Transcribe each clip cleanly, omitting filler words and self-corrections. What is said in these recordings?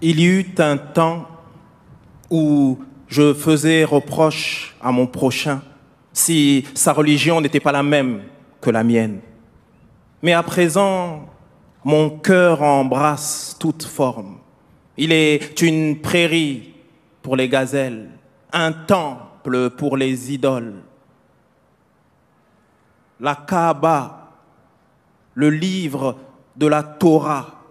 Il y eut un temps où je faisais reproche à mon prochain si sa religion n'était pas la même que la mienne. Mais à présent, mon cœur embrasse toute forme. Il est une prairie pour les gazelles, un temple pour les idoles. La Kaaba, le livre de la Torah,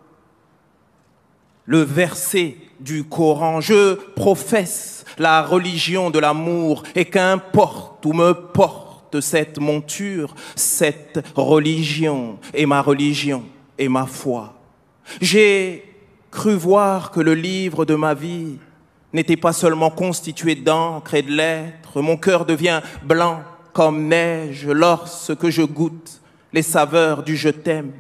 le verset du Coran. Je professe la religion de l'amour et qu'importe où me porte cette monture, cette religion est ma religion et ma foi. J'ai cru voir que le livre de ma vie n'était pas seulement constitué d'encre et de lettres. Mon cœur devient blanc comme neige lorsque je goûte les saveurs du je t'aime.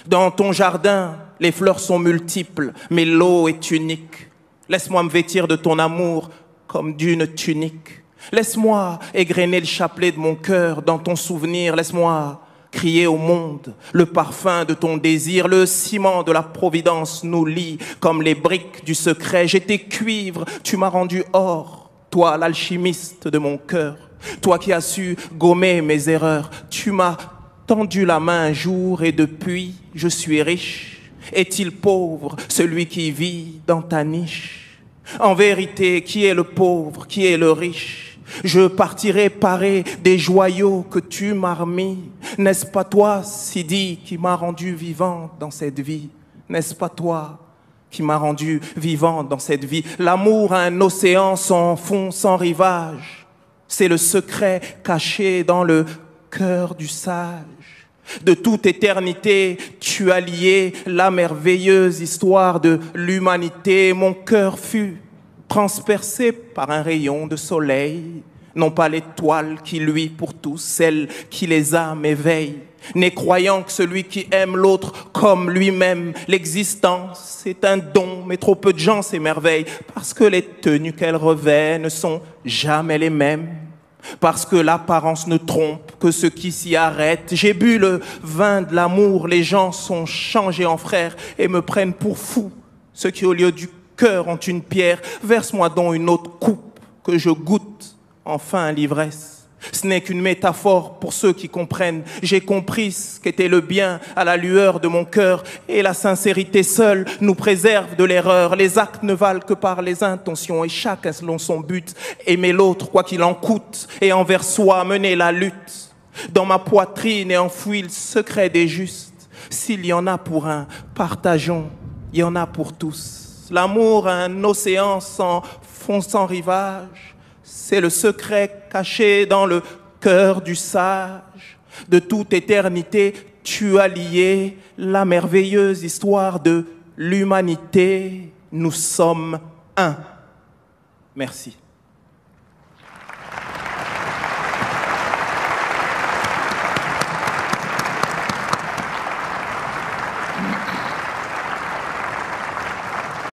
Dans ton jardin, les fleurs sont multiples, mais l'eau est unique. Laisse-moi me vêtir de ton amour comme d'une tunique. Laisse-moi égrener le chapelet de mon cœur dans ton souvenir. Laisse-moi crier au monde le parfum de ton désir. Le ciment de la providence nous lie comme les briques du secret. J'étais cuivre, tu m'as rendu or. Toi, l'alchimiste de mon cœur. Toi qui as su gommer mes erreurs. Tu m'as tendu la main un jour et depuis, je suis riche. Est-il pauvre, celui qui vit dans ta niche? En vérité, qui est le pauvre, qui est le riche? Je partirai paré des joyaux que tu m'as remis. N'est-ce pas toi, Sidi, qui m'a rendu vivant dans cette vie? N'est-ce pas toi qui m'a rendu vivant dans cette vie? L'amour a un océan sans fond, sans rivage. C'est le secret caché dans le cœur du sage. De toute éternité, tu as lié la merveilleuse histoire de l'humanité. Mon cœur fut transpercé par un rayon de soleil, non pas l'étoile qui luit pour tous, celle qui les âmes éveille, n'est croyant que celui qui aime l'autre comme lui-même. L'existence est un don, mais trop peu de gens s'émerveillent, parce que les tenues qu'elle revêt ne sont jamais les mêmes. Parce que l'apparence ne trompe que ceux qui s'y arrêtent. J'ai bu le vin de l'amour, les gens sont changés en frères et me prennent pour fou. Ceux qui au lieu du cœur ont une pierre, verse-moi donc une autre coupe que je goûte enfin l'ivresse. Ce n'est qu'une métaphore pour ceux qui comprennent. J'ai compris ce qu'était le bien à la lueur de mon cœur et la sincérité seule nous préserve de l'erreur. Les actes ne valent que par les intentions et chacun selon son but. Aimer l'autre quoi qu'il en coûte et envers soi mener la lutte. Dans ma poitrine est enfoui le secret des justes. S'il y en a pour un, partageons, il y en a pour tous. L'amour a un océan sans fond, sans rivage. C'est le secret caché dans le cœur du sage. De toute éternité, tu as lié la merveilleuse histoire de l'humanité. Nous sommes un. Merci.